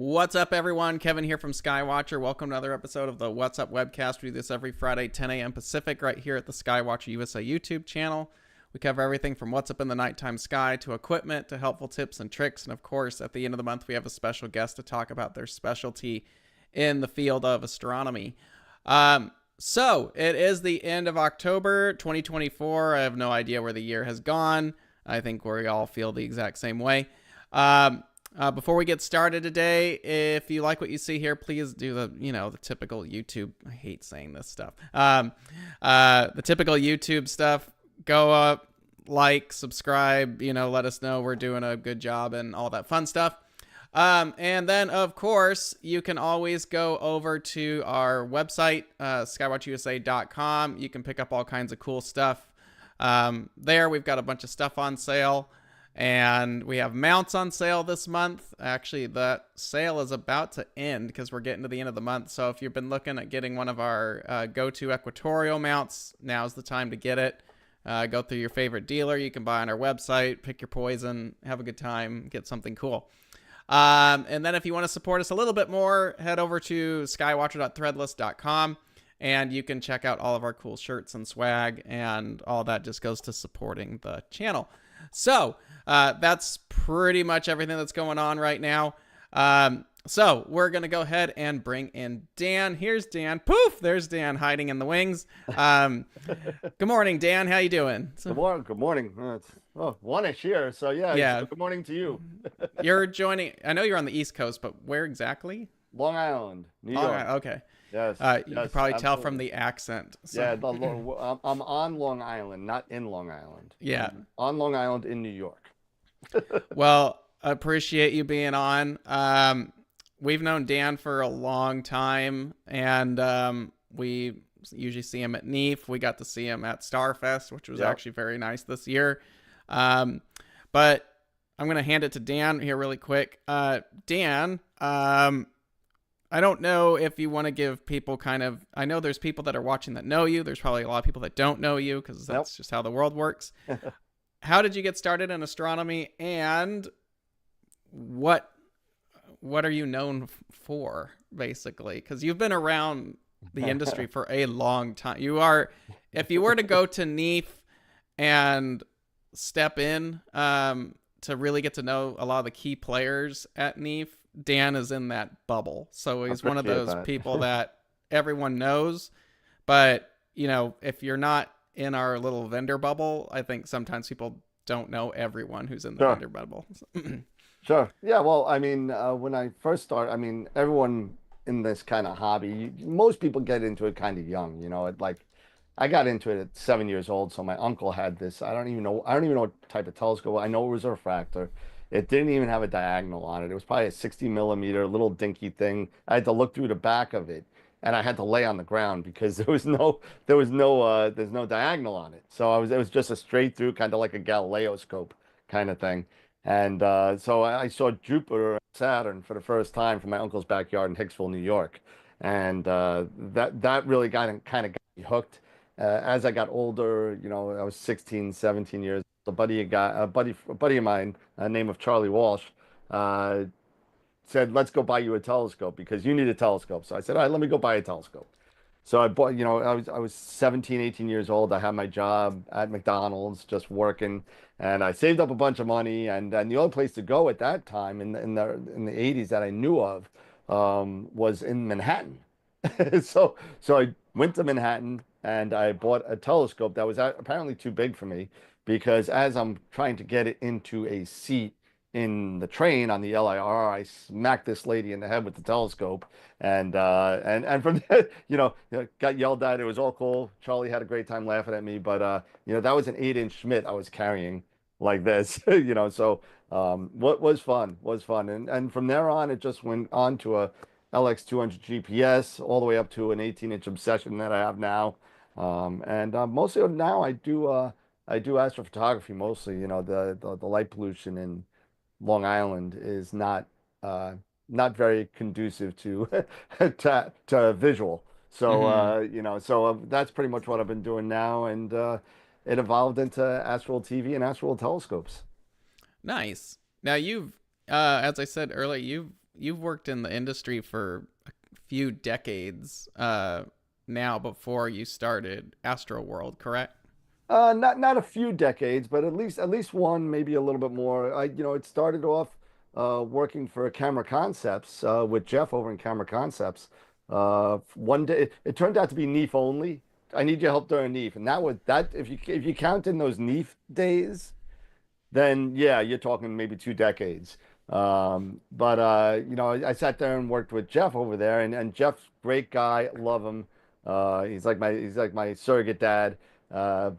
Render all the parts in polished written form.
What's up, everyone? Kevin here from Skywatcher. Welcome to another episode of the What's Up Webcast. We do this every Friday, 10 a.m. Pacific, right here at the Skywatcher USA YouTube channel. We cover everything from what's up in the nighttime sky to equipment to helpful tips and tricks. And of course, at the end of the month, we have a special guest to talk about their specialty in the field of astronomy. So it is the end of October 2024. I have no idea where the year has gone. I think we all feel the exact same way. Before we get started today, if you like what you see here, please do the typical YouTube. I hate saying this stuff. The typical YouTube stuff. Go up, like, subscribe, let us know we're doing a good job and all that fun stuff. And then, of course, you can always go over to our website, skywatchusa.com. You can pick up all kinds of cool stuff. There, we've got a bunch of stuff on sale. And we have mounts on sale this month. Actually, that sale is about to end because we're getting to the end of the month. So if you've been looking at getting one of our go-to equatorial mounts, now's the time to get it. Go through your favorite dealer. You can buy on our website, pick your poison, have a good time, get something cool. And then if you want to support us a little bit more, head over to skywatcher.threadless.com. And you can check out all of our cool shirts and swag, and all that just goes to supporting the channel. So that's pretty much everything that's going on right now. So we're going to go ahead and bring in Dan. Here's Dan. Poof! There's Dan hiding in the wings. Good morning, Dan. How you doing? Good morning. Good morning. It's one-ish here, so yeah. Good morning to you. You're joining. I know you're on the East Coast, but where exactly? Long Island, New York. Okay. Yes. You can probably tell from the accent. So. Yeah, I'm on Long Island, not in Long Island. Yeah. I'm on Long Island in New York. Well, I appreciate you being on. We've known Dan for a long time, and we usually see him at NEAF. We got to see him at Starfest, which was actually very nice this year. But I'm going to hand it to Dan here really quick. Dan, I don't know if you want to give people I know there's people that are watching that know you. There's probably a lot of people that don't know you because that's just how the world works. How did you get started in astronomy, and what are you known for, basically? Because you've been around the industry for a long time. If you were to go to NEAF and step in to really get to know a lot of the key players at NEAF, Dan is in that bubble. So he's one of those people that everyone knows. But, if you're not in our little vendor bubble, I think sometimes people don't know everyone who's in the vendor bubble. Sure. Yeah. Well, I mean, when I first started, everyone in this kind of hobby, most people get into it kind of young. I got into it at 7 years old. So my uncle had this. I don't even know what type of telescope. I know it was a refractor. It didn't even have a diagonal on it. It was probably a 60 millimeter little dinky thing. I had to look through the back of it, and I had to lay on the ground because there's no diagonal on it. So it was just a straight through, kind of like a Galileo scope kind of thing. And so I saw Jupiter and Saturn for the first time from my uncle's backyard in Hicksville, New York, and that really kind of got me hooked. As I got older, I was 16, 17 years. A buddy of mine, name of Charlie Walsh, said, "Let's go buy you a telescope because you need a telescope." So I said, "All right, let me go buy a telescope." So I bought, I was 17, 18 years old. I had my job at McDonald's, just working, and I saved up a bunch of money. And the only place to go at that time in the 80s that I knew of was in Manhattan. So I went to Manhattan and I bought a telescope that was apparently too big for me, because as I'm trying to get it into a seat in the train on the LIR, I smacked this lady in the head with the telescope, and from there, got yelled at. It was all cool. Charlie had a great time laughing at me, but that was an 8-inch Schmidt I was carrying like this, So what was fun, and from there on, it just went on to a LX200 GPS, all the way up to an 18-inch Obsession that I have now, and mostly now I do astrophotography mostly. The light pollution in Long Island is not very conducive to to visual. So so that's pretty much what I've been doing now, and it evolved into Astroworld TV and Astroworld telescopes. Nice. Now you've, as I said earlier, you've worked in the industry for a few decades now before you started Astroworld, correct? Not a few decades, but at least one, maybe a little bit more. It started off working for Camera Concepts with Jeff over in Camera Concepts. One day, it turned out to be NEAF only. I need your help during NEAF, and that was that. If you count in those NEAF days, then yeah, you're talking maybe 2 decades. But I sat there and worked with Jeff over there, and Jeff's great guy, love him. He's like my surrogate dad. I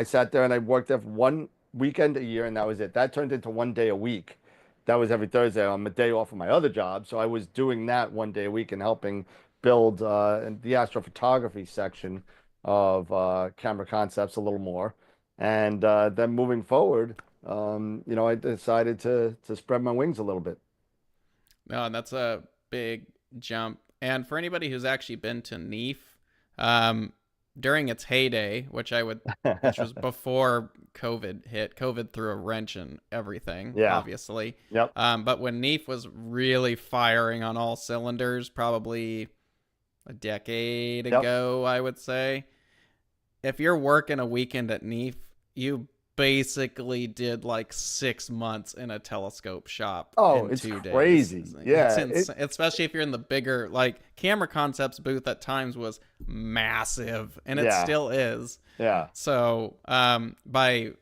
sat there and I worked there for one weekend a year, and that was it. That turned into one day a week. That was every Thursday on my day off of my other job. So I was doing that one day a week and helping build the astrophotography section of Camera Concepts a little more. And then moving forward, I decided to spread my wings a little bit. No, and that's a big jump. And for anybody who's actually been to NEAF, during its heyday, which was before COVID hit, COVID threw a wrench in everything, Yeah. obviously. Yep. But when NEAF was really firing on all cylinders, probably a decade Yep. ago, I would say, if you're working a weekend at NEAF, you basically did like 6 months in a telescope shop Oh, in it's 2 days. crazy. Yeah. Especially if you're in the bigger, like Camera Concepts booth at times was massive, and it Yeah. still is. Yeah. So by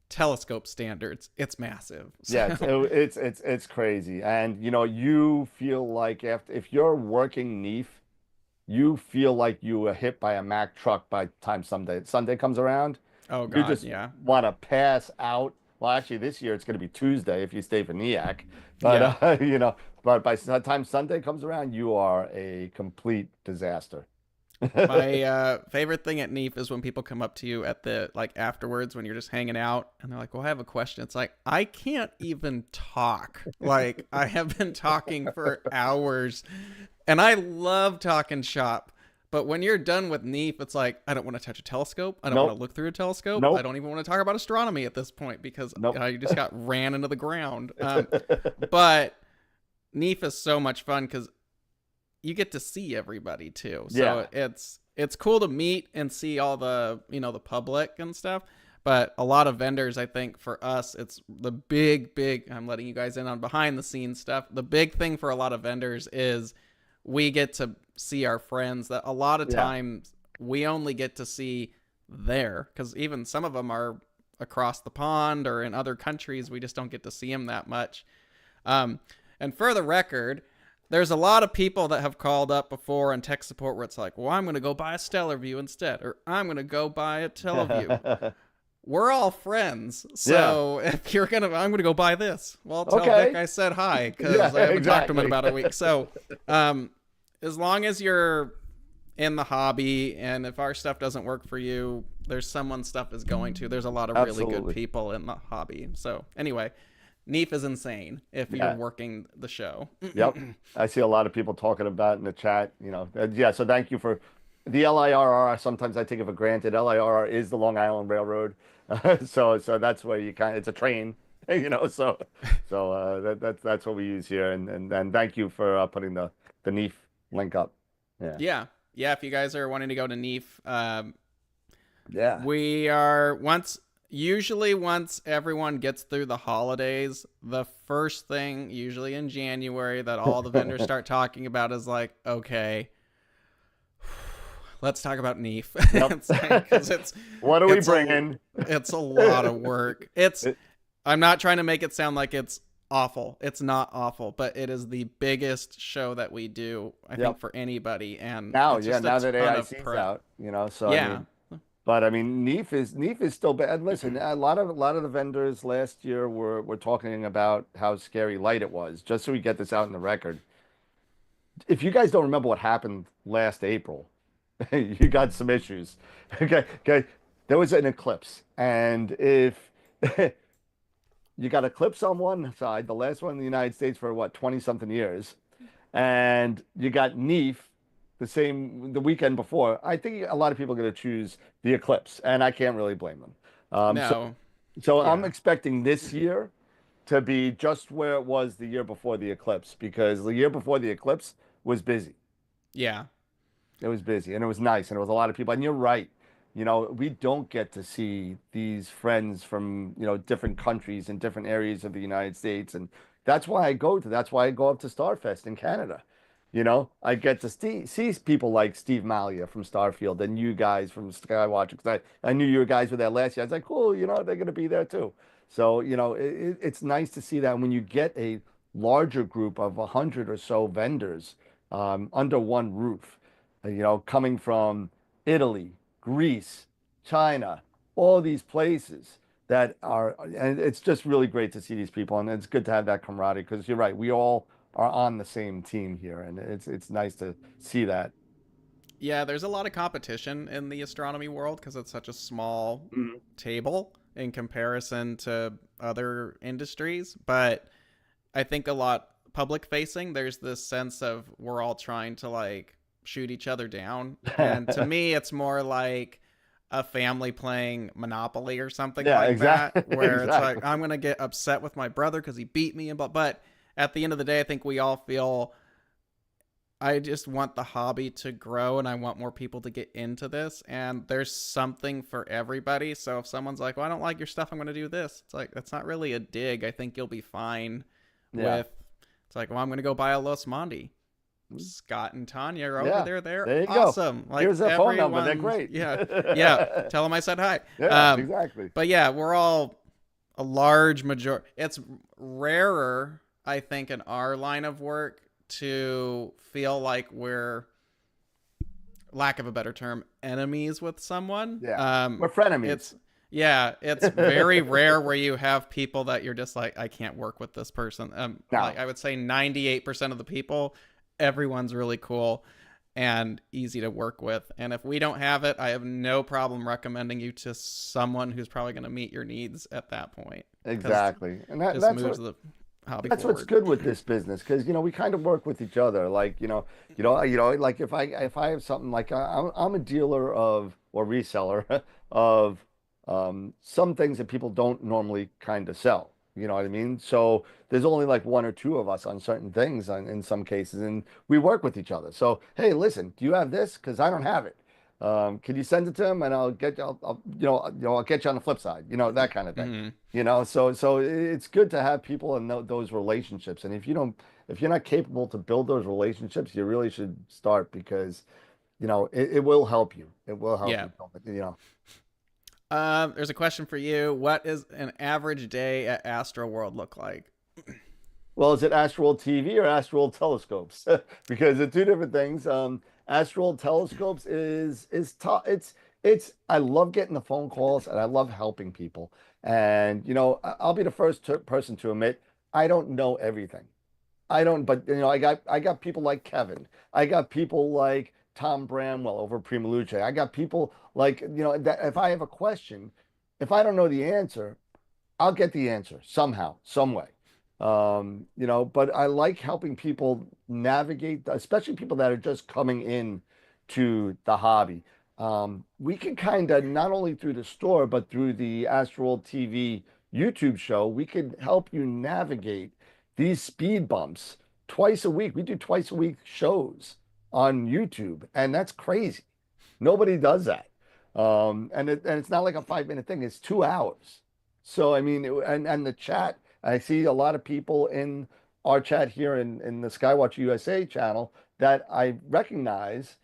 telescope standards, it's massive. Yeah, So, it's crazy. And you feel like if you're working NEAF, you feel like you were hit by a Mack truck by the time Sunday comes around. oh You God, just yeah. want to pass out. Well, actually, this year it's going to be Tuesday if you stay for NEAC. But Yeah. but by the time Sunday comes around, you are a complete disaster. My favorite thing at NEAF is when people come up to you at the like afterwards when you're just hanging out and they're like, "Well, I have a question." It's like, I can't even talk. Like I have been talking for hours, and I love talking shop. But when you're done with NEAF, it's like, I don't want to touch a telescope. I don't want Nope. to look through a telescope. I Nope. don't even want to talk about astronomy at this point because Nope. you just got ran into the ground. But NEAF is so much fun because you get to see everybody too. So Yeah. it's cool to meet and see all the, the public and stuff. But a lot of vendors, I think for us, it's the big, I'm letting you guys in on behind the scenes stuff. The big thing for a lot of vendors is we get to see our friends that a lot of Yeah. times we only get to see there because even some of them are across the pond or in other countries. We just don't get to see them that much. And for the record, there's a lot of people that have called up before in tech support where it's like, well, I'm going to go buy a Stellar View instead, or I'm going to go buy a Teleview. We're all friends. So if you're going to, I'm going to go buy this. Well, tell Okay. Vic I said hi because Yeah, I haven't talked to him in exactly. about a week. So as long as you're in the hobby and if our stuff doesn't work for you, there's someone's stuff is going to. There's a lot of really good Absolutely. people in the hobby. So anyway, NEAF is insane if Yeah. you're working the show. Yep. I see a lot of people talking about in the chat, Yeah, so thank you for the LIRR. Sometimes I take it for granted. LIRR is the Long Island Railroad. So that's where it's a train, that's what we use here. And thank you for putting the NEAF link up. Yeah. Yeah. If you guys are wanting to go to NEAF, Yeah. we are usually once everyone gets through the holidays, the first thing usually in January that all the vendors start talking about is like, okay, let's talk about NEAF. Yep. Because What are we bringing? it's a lot of work. I'm not trying to make it sound like it's awful. It's not awful, but it is the biggest show that we do, I think, for anybody. And Now, it's just a now that ton of AIC's prep. out, so Yeah. but I mean, NEAF is still bad. Listen, a lot of the vendors last year were talking about how scary light it was. Just so we get this out in the record. If you guys don't remember what happened last April, you got some issues. Okay. There was an eclipse, and if you got eclipse on one side, the last one in the United States for what, 20 something years, and you got NEAF the weekend before, I think a lot of people are going to choose the eclipse, and I can't really blame them. No. So I'm Yeah. expecting this year to be just where it was the year before the eclipse, because the year before the eclipse was busy. Yeah. It was busy and it was nice and it was a lot of people. And you're right. We don't get to see these friends from, different countries and different areas of the United States. And that's why I go up to Starfest in Canada. I get to see people like Steve Malia from Starfield and you guys from Skywatcher, because I knew you guys were there last year. I was like, cool, they're going to be there too. So, it's nice to see that when you get a larger group of 100 or so vendors under one roof, coming from Italy, Greece, China, all these places and it's just really great to see these people. And it's good to have that camaraderie because you're right. We all are on the same team here. And it's nice to see that. Yeah, there's a lot of competition in the astronomy world because it's such a small Mhm. table in comparison to other industries. But I think a lot public facing, there's this sense of we're all trying to like shoot each other down. And to me, it's more like a family playing Monopoly or something Yeah, like that, exactly. where it's like, Exactly. I'm going to get upset with my brother because he beat me. But at the end of the day, I think we all feel I just want the hobby to grow and I want more people to get into this. And there's something for everybody. So if someone's like, well, I don't like your stuff, I'm going to do this. It's like, that's not really a dig. I think you'll be fine Yeah. with, it's like, well, I'm going to go buy a Los Mondi. Scott and Tanya are over Yeah. there. They're There you go. awesome. Like Here's their phone number. They're everyone's, great. yeah, yeah. Tell them I said hi. Yeah, exactly. But yeah, we're all a large majority. It's rarer, I think, in our line of work to feel like we're, lack of a better term, enemies with someone. Yeah. We're frenemies. It's yeah, it's very rare where you have people that you're just like, I can't work with this person. No. Like I would say 98% of the people, everyone's really cool and easy to work with. And if we don't have it, I have no problem recommending you to someone who's probably going to meet your needs at that point. Exactly. And Just that's moves what the hobby that's what's forward. good with this business because we kind of work with each other. Like like if I have something like I'm a dealer of or reseller of some things that people don't normally kind of sell. You know what I mean? So there's only like one or two of us on certain things in some cases, and we work with each other. So hey, listen, do you have this? Because I don't have it. Can you send it to him, and I'll get you on the flip side. That kind of thing. Mm-hmm. So it's good to have people and those relationships. And if you're not capable to build those relationships, you really should start because, it will help you. It will help Yeah. you build it. There's a question for you. What is an average day at Astroworld look like? Well, is it Astroworld TV or Astroworld telescopes? Because they're two different things. Astroworld telescopes is tough. It's I love getting the phone calls and I love helping people. And I'll be the first person to admit I don't know everything. I don't, but I got people like Kevin. I got people like Tom Bramwell over at Prima Luce. I got people like, that if I have a question, if I don't know the answer, I'll get the answer somehow, some way. But I like helping people navigate, especially people that are just coming in to the hobby. We can kind of not only through the store, but through the Astroworld TV YouTube show, we can help you navigate these speed bumps twice a week. We do twice a week shows on YouTube, and that's crazy. Nobody does that. And it's not like a 5 minute thing, it's 2 hours. So, I mean, and the chat, I see a lot of people in our chat here in the Skywatch USA channel that I recognize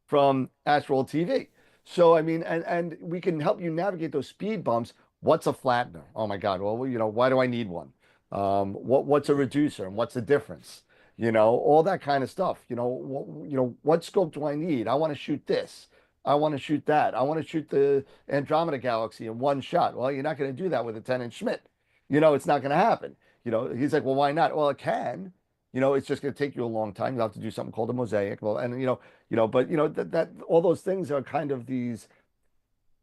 from Astral TV. So, I mean, and we can help you navigate those speed bumps. What's a flattener? Oh my God. Well, why do I need one? What's a reducer and what's the difference? All that kind of stuff. What scope do I need? I want to shoot this. I want to shoot that. I want to shoot the Andromeda Galaxy in one shot. Well, you're not going to do that with a 10-inch Schmidt. It's not going to happen. He's like, well, why not? Well, it can. It's just going to take you a long time. You'll have to do something called a mosaic. Well, and but that all those things are kind of these.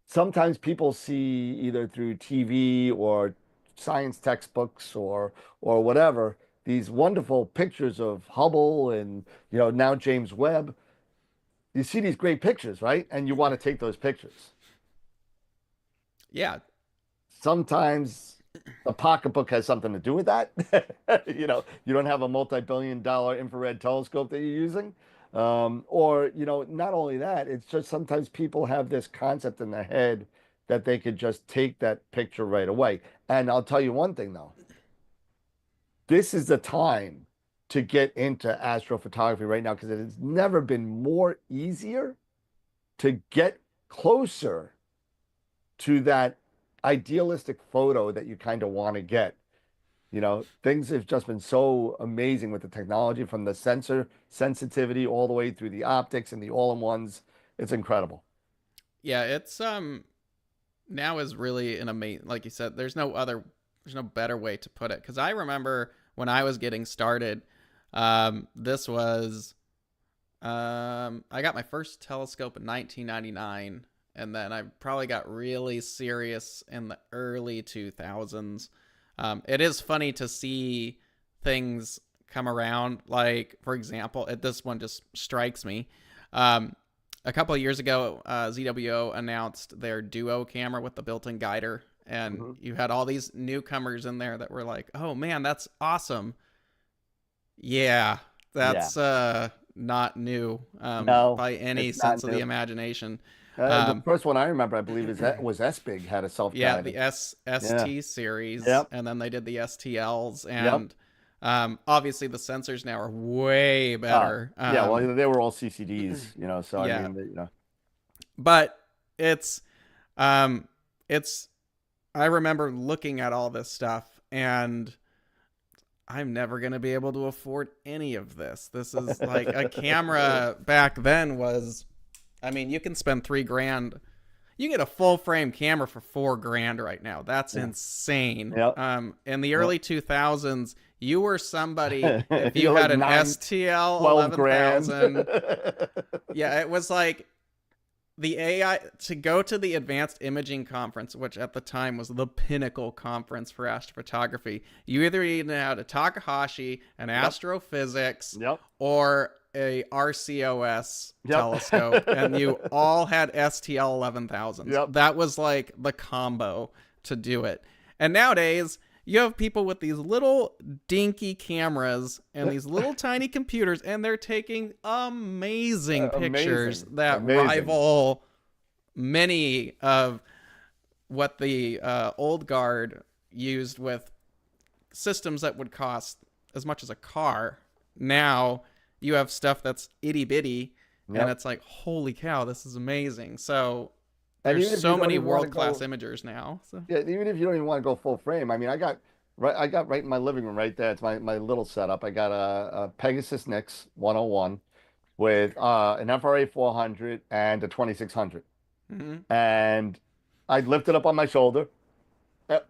Sometimes people see either through TV or science textbooks or whatever these wonderful pictures of Hubble and now James Webb. You see these great pictures, right? And you want to take those pictures. Yeah. Sometimes The pocketbook has something to do with that. You don't have a multi-billion-dollar infrared telescope that you're using. Or, not only that, it's just sometimes people have this concept in their head that they could just take that picture right away. And I'll tell you one thing though, this is the time to get into astrophotography right now because it has never been more easier to get closer to that idealistic photo that you kind of want to get. Things have just been so amazing with the technology from the sensor sensitivity all the way through the optics and the all-in-ones. It's incredible. Yeah, it's now is really an amazing, like you said, there's no better way to put it. Because I remember when I was getting started, this was, I got my first telescope in 1999, and then I probably got really serious in the early 2000s. It is funny to see things come around. Like, for example, this one just strikes me. A couple of years ago, ZWO announced their Duo camera with the built-in guider, and Hmm. you had all these newcomers in there that were like, "Oh man, that's awesome." Yeah, Yeah. that's not new No, by any it's not sense of the new. imagination. The Um, first one I remember, I believe, was S-Big had a yeah, the self-guiding. Yeah. ST series, Yep. and then they did the STLs, Yep. and obviously the sensors now are way Uh, better. yeah. Well, they were all CCDs, so I Yeah, mean. but it's um, it's I remember looking at all this stuff, and I'm never going to be able to afford any of this. This is like a camera back then was, I mean, you can spend 3 grand. You get a full frame camera for 4 grand right now. That's Yeah. insane. Yep. In the Yep. early 2000s, you were somebody if you You're like had an 9, STL 12 grand. 11,000. Yeah, it was like the AI to go to the Advanced Imaging Conference, which at the time was the pinnacle conference for astrophotography. You either had a Takahashi, an Yep. astrophysics, Yep. or a RCOS telescope, and Yep. you all had STL 11,000s. Yep. That was like the combo to do it. And nowadays, you have people with these little dinky cameras and these little tiny computers, and they're taking amazing pictures Amazing. that Amazing. rival many of what the old guard used with systems that would cost as much as a car. Now you have stuff that's itty bitty, and Yep. it's like, holy cow, this is amazing. So And there's even if you so don't many even want to world class go, imagers now. So yeah, even if you don't even want to go full frame, I mean, I got right in my living room right there. It's my little setup. I got a Pegasus Nix 101 with an FRA 400 and a 2600. mhm. And I lift it up on my shoulder,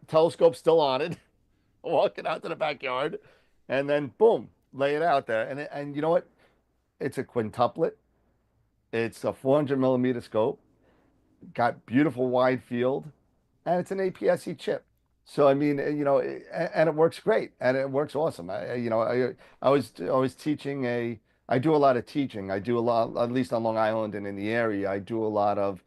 telescope still on it, walking out to the backyard, and then boom, lay it out there. And you know what? It's a quintuplet. It's a 400 millimeter scope, got beautiful wide field, and it's an APS-C chip. So I mean, and it works great, and it works awesome. I was teaching I do a lot of teaching. I do a lot, at least on Long Island and in the area. I do a lot of,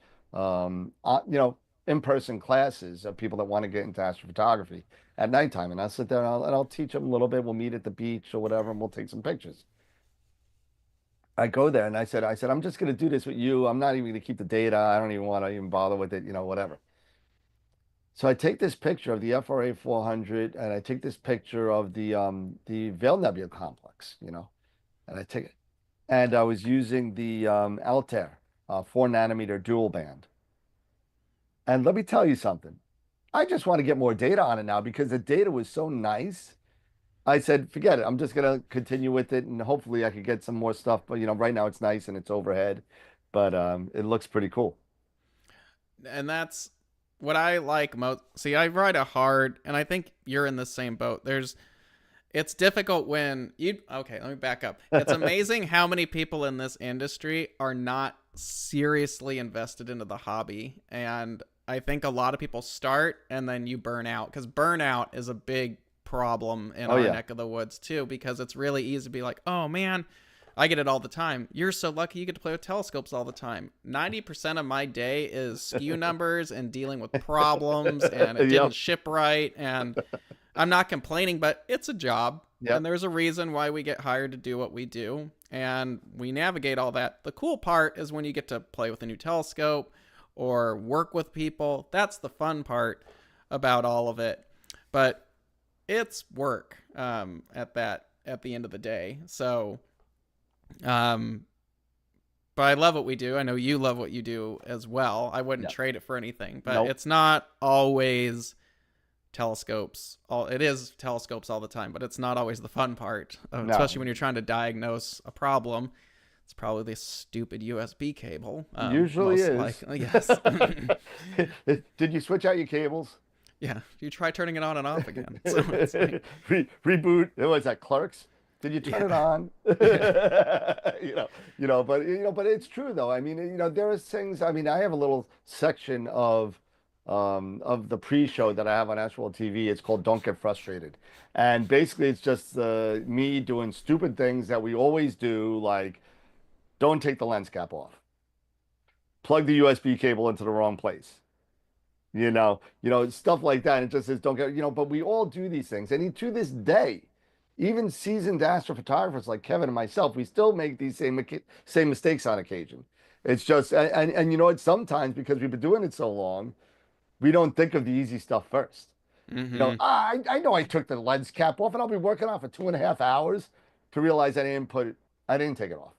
in-person classes of people that want to get into astrophotography at nighttime, and I'll sit there and I'll teach them a little bit. We'll meet at the beach or whatever, and we'll take some pictures. I go there and I said, I'm just going to do this with you. I'm not even going to keep the data. I don't even want to even bother with it, whatever. So I take this picture of the FRA 400 and I take this picture of the Veil Nebula complex, and I take it. And I was using the Altair 4 nanometer dual band. And let me tell you something. I just want to get more data on it now because the data was so nice. I said, forget it. I'm just gonna continue with it, and hopefully I could get some more stuff. But right now it's nice and it's overhead, but it looks pretty cool. And that's what I like most. See, I ride a hard, and I think you're in the same boat. It's difficult when you, okay, let me back up. It's amazing how many people in this industry are not seriously invested into the hobby. And I think a lot of people start and then you burn out because burnout is a big problem in Oh our yeah, neck of the woods too, because it's really easy to be like, oh man, I get it all the time. You're so lucky you get to play with telescopes all the time. 90% of my day is skew numbers and dealing with problems, and it didn't Yep. ship right. And I'm not complaining, but it's a job. And Yep. there's a reason why we get hired to do what we do. And we navigate all that. The cool part is when you get to play with a new telescope or work with people. That's the fun part about all of it. But it's work at the end of the day. So, but I love what we do. I know you love what you do as well. I wouldn't trade it for anything, but it's not always telescopes. It is telescopes all the time, but it's not always the fun part, especially when you're trying to diagnose a problem. It's probably this stupid USB cable. Usually is. Likely, yes. Did you switch out your cables? Yeah, you try turning it on and off again. So it's like, Reboot. What was that? Clerks? Did you turn it on? But it's true though. I mean, there are things. I mean, I have a little section of the pre-show that I have on Astroworld TV. It's called "Don't Get Frustrated," and basically, it's just me doing stupid things that we always do, like don't take the lens cap off, plug the USB cable into the wrong place. Stuff like that. And it just says, don't get, but we all do these things. And to this day, even seasoned astrophotographers like Kevin and myself, we still make these same mistakes on occasion. It's just, and sometimes because we've been doing it so long, we don't think of the easy stuff first. mm-hmm. I know I took the lens cap off and I'll be working on it for 2.5 hours to realize I didn't take it off.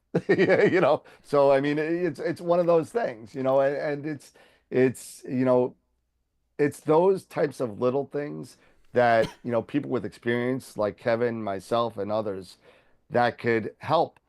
So, I mean, it's one of those things, and it's those types of little things that people with experience like Kevin, myself, and others that could help.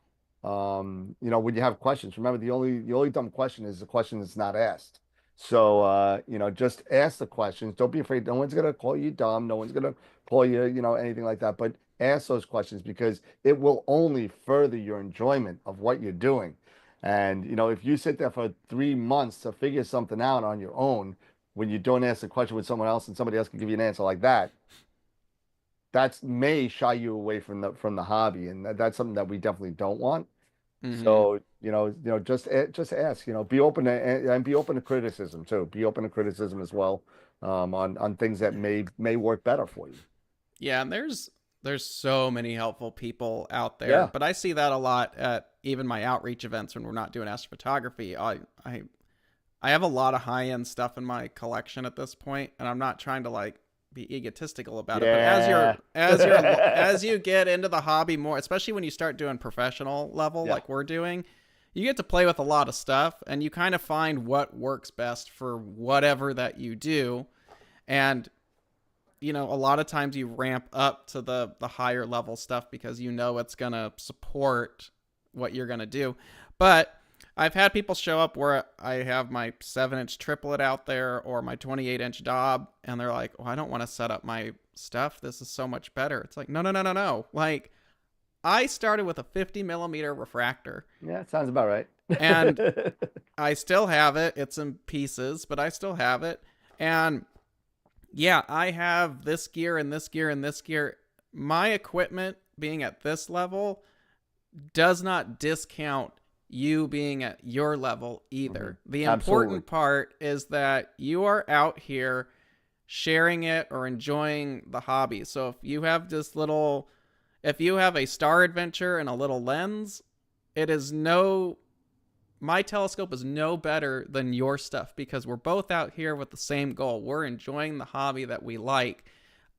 When you have questions, remember the only dumb question is the question that's not asked. So just ask the questions. Don't be afraid. No one's gonna call you dumb. No one's gonna call you anything like that. But ask those questions because it will only further your enjoyment of what you're doing. And if you sit there for 3 months to figure something out on your own, when you don't ask the question with someone else and somebody else can give you an answer like that, that may shy you away from the hobby, and that's something that we definitely don't want. Mm-hmm. So just ask. Be open and be open to criticism too. Be open to criticism as well on things that may work better for you. Yeah, and there's so many helpful people out there, but I see that a lot at even my outreach events when we're not doing astrophotography. I have a lot of high-end stuff in my collection at this point, and I'm not trying to be egotistical about it. But as you get into the hobby more, especially when you start doing professional level like we're doing, you get to play with a lot of stuff, and you kind of find what works best for whatever that you do. And a lot of times you ramp up to the higher level stuff because it's gonna support what you're gonna do. But I've had people show up where I have my 7-inch triplet out there or my 28-inch Dob, and they're like, "Oh, I don't want to set up my stuff. This is so much better." It's like, no. Like, I started with a 50 millimeter refractor. Yeah, it sounds about right. And I still have it. It's in pieces, but I still have it. And yeah, I have this gear and this gear and this gear. My equipment being at this level does not discount you being at your level either. Mm-hmm. The important part is that you are out here sharing it or enjoying the hobby. So if you have if you have a Star Adventure and a little lens, my telescope is no better than your stuff because we're both out here with the same goal. We're enjoying the hobby that we like.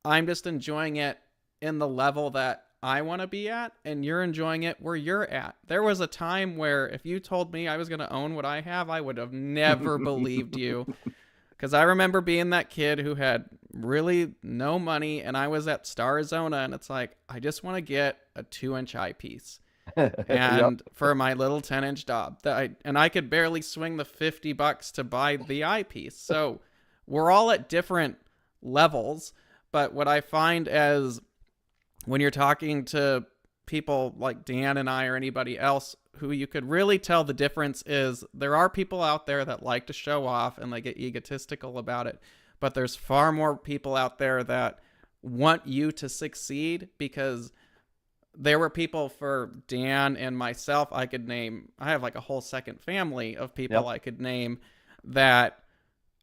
I'm just enjoying it in the level that I want to be at, and you're enjoying it where you're at. There was a time where if you told me I was going to own what I have, I would have never believed you. Because I remember being that kid who had really no money, and I was at Starzona, and it's like, I just want to get a 2-inch eyepiece. And for my little 10-inch Dob. And I could barely swing the $50 to buy the eyepiece. So we're all at different levels. But what I find as when you're talking to people like Dan and I or anybody else, who you could really tell the difference is there are people out there that like to show off and they get egotistical about it. But there's far more people out there that want you to succeed because there were people for Dan and myself I could name. I have like a whole second family of people Yep. I could name that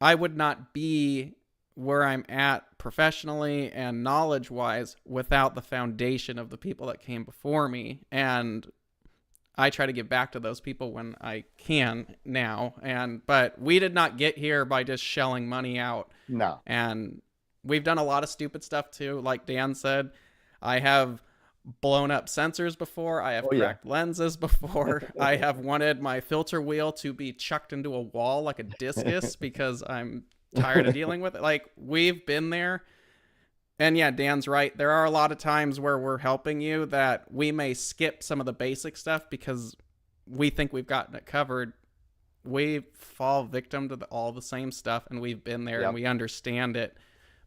I would not be where I'm at professionally and knowledge wise without the foundation of the people that came before me. And I try to give back to those people when I can now. But we did not get here by just shelling money out. No. And we've done a lot of stupid stuff too. Like Dan said, I have blown up sensors before. I have Oh yeah. cracked lenses before. I have wanted my filter wheel to be chucked into a wall like a discus because I'm tired of dealing with it. Like, we've been there. And yeah, Dan's right. There are a lot of times where we're helping you that we may skip some of the basic stuff because we think we've gotten it covered. We fall victim to all the same stuff, and we've been there. Yep. And we understand it.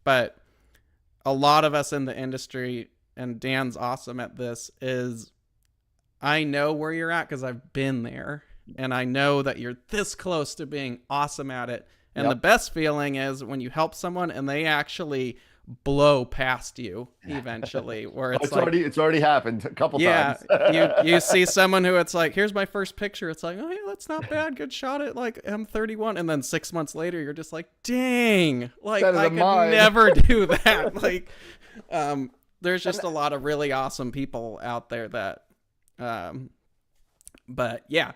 But a lot of us in the industry, and Dan's awesome at this, is I know where you're at because I've been there, and I know that you're this close to being awesome at it. And yep. The best feeling is when you help someone and they actually blow past you eventually, where it's like, it's already happened a couple times. you see someone who it's like, here's my first picture. It's like, oh yeah, that's not bad. Good shot at like M31. And then 6 months later, you're just like, dang, like I could never do that. Like, there's just a lot of really awesome people out there that, but yeah.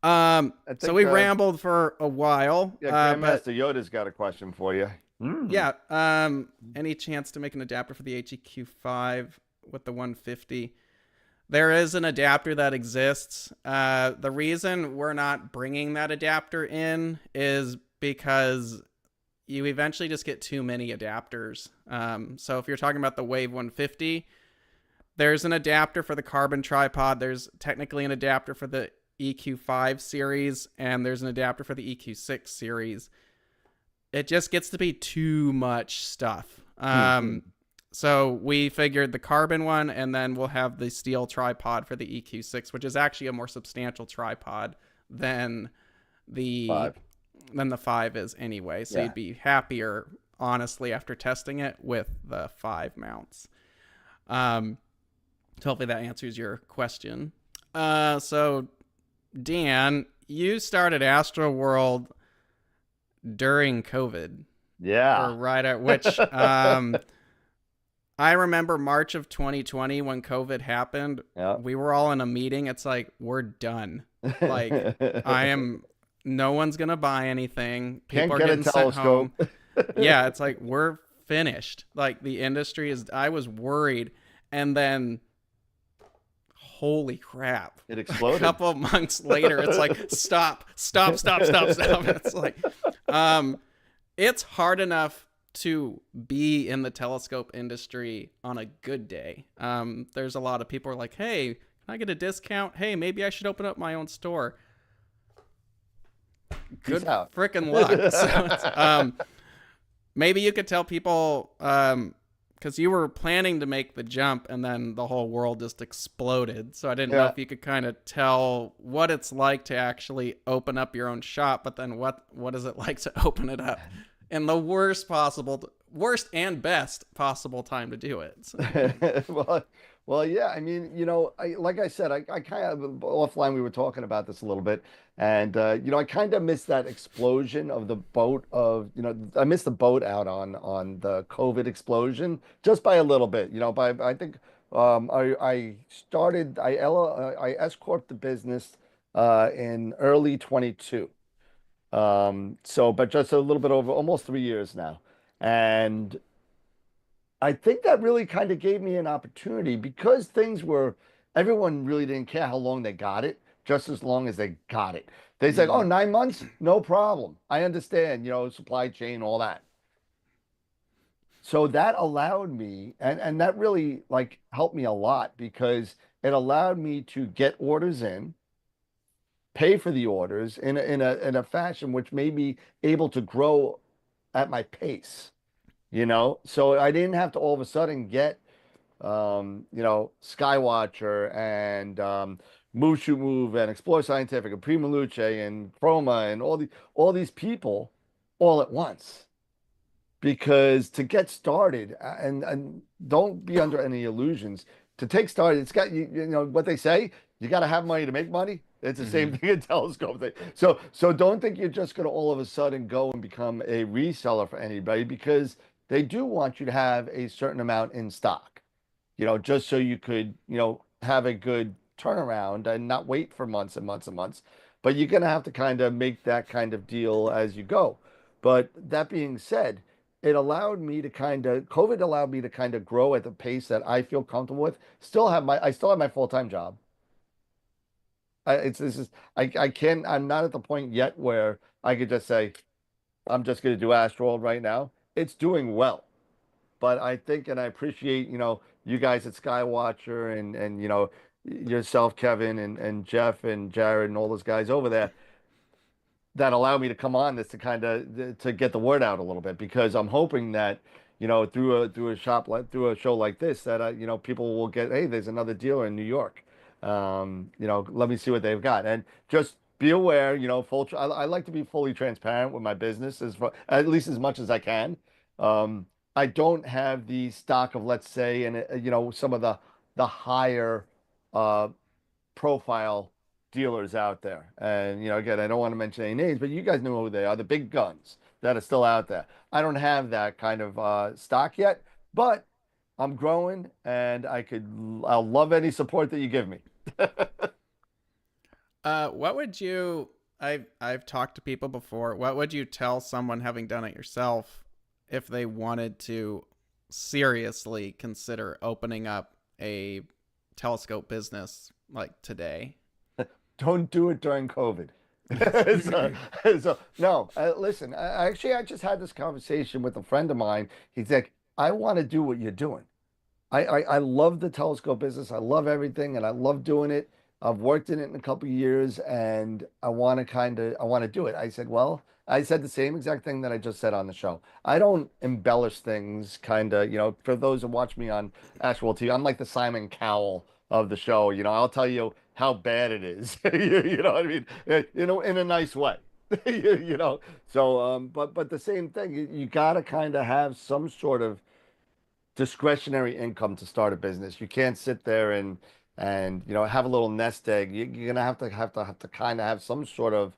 So we rambled for a while. Yeah, Grandmaster Yoda's got a question for you. Yeah. Any chance to make an adapter for the HEQ5 with the 150? There is an adapter that exists. The reason we're not bringing that adapter in is because you eventually just get too many adapters. So if you're talking about the Wave 150, there's an adapter for the carbon tripod. There's technically an adapter for the EQ5 series, and there's an adapter for the EQ6 series. It just gets to be too much stuff. So we figured the carbon one, and then we'll have the steel tripod for the EQ6, which is actually a more substantial tripod than the 5 is anyway. So you'd be happier, honestly, after testing it with the 5 mounts. So hopefully that answers your question. So Dan, you started Astroworld during COVID. Yeah. Or right at which I remember March of 2020 when COVID happened. Yep. We were all in a meeting. It's like, we're done. Like, no one's going to buy anything. People are getting sent home. Yeah, it's like, we're finished. Like, the industry is, I was worried. And then, holy crap. It exploded. A couple of months later, it's like, stop. It's like, it's hard enough to be in the telescope industry on a good day. There's a lot of people who are like, hey, can I get a discount? Hey, maybe I should open up my own store. Good freaking luck. So maybe you could tell people, because you were planning to make the jump and then the whole world just exploded. So I didn't know if you could kind of tell what it's like to actually open up your own shop, but then what is it like to open it up in the worst and best possible time to do it? So. Well, yeah. I mean, like I said, I kind of offline, we were talking about this a little bit, and I kind of missed that explosion of the boat I missed the boat out on the COVID explosion just by a little bit. I think I S-corped the business in early 22. But just a little bit over almost 3 years now, and I think that really kind of gave me an opportunity because everyone really didn't care how long they got it, just as long as they got it. They said, oh, 9 months, no problem. I understand, supply chain, all that. So that allowed me, and that really helped me a lot because it allowed me to get orders in, pay for the orders in a fashion which made me able to grow at my pace. So I didn't have to all of a sudden get, Skywatcher and Move Shoot Move and Explore Scientific and Prima Luce and Chroma and all these people all at once. Because to get started, and don't be under any illusions, to take start, it's got you know what they say, you got to have money to make money. It's the same Mm-hmm. thing in telescope thing. So don't think you're just going to all of a sudden go and become a reseller for anybody, because they do want you to have a certain amount in stock, just so you could, have a good turnaround and not wait for months and months and months. But you're going to have to kind of make that kind of deal as you go. But that being said, COVID allowed me to kind of grow at the pace that I feel comfortable with. I still have my full-time job. I can't, I'm not at the point yet where I could just say, I'm just going to do Astroworld right now. It's doing well. But I think, and I appreciate, you guys at Skywatcher and yourself, Kevin, and Jeff and Jared and all those guys over there that allow me to come on this to kind of to get the word out a little bit, because I'm hoping that, through a show like this, that people will get, hey, there's another dealer in New York. Let me see what they've got, and just be aware. I like to be fully transparent with my business, at least as much as I can. I don't have the stock of, let's say, and some of the higher uh, profile dealers out there. And again, I don't want to mention any names, but you guys know who they are, the big guns that are still out there. I don't have that kind of stock yet, but I'm growing, and I'll love any support that you give me. What would you? I've talked to people before. What would you tell someone having done it yourself if they wanted to seriously consider opening up a telescope business like today? Don't do it during COVID. No, listen, I just had this conversation with a friend of mine. He's like, I want to do what you're doing. I love the telescope business. I love everything, and I love doing it. I've worked in it in a couple of years, and I want to do it. I said the same exact thing that I just said on the show. I don't embellish things, for those who watch me on Astroworld TV, I'm like the Simon Cowell of the show. I'll tell you how bad it is. You know what I mean? In a nice way. But the same thing, you got to kind of have some sort of discretionary income to start a business. You can't sit there and have a little nest egg. You're gonna have to kind of have some sort of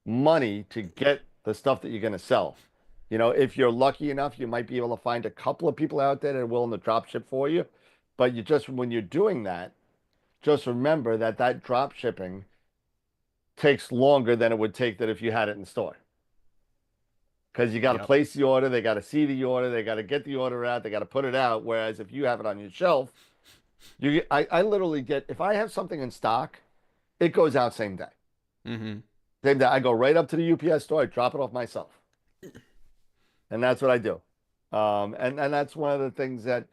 money to get the stuff that you're gonna sell. If you're lucky enough, you might be able to find a couple of people out there that are willing to drop ship for you. But when you're doing that, just remember that drop shipping takes longer than it would take that if you had it in store. Because you got to Yep. place the order, they got to see the order, they got to get the order out, they got to put it out. Whereas if you have it on your shelf, I literally if I have something in stock, it goes out same day. Mm-hmm. Same day. I go right up to the UPS store, I drop it off myself. And that's what I do. And that's one of the things that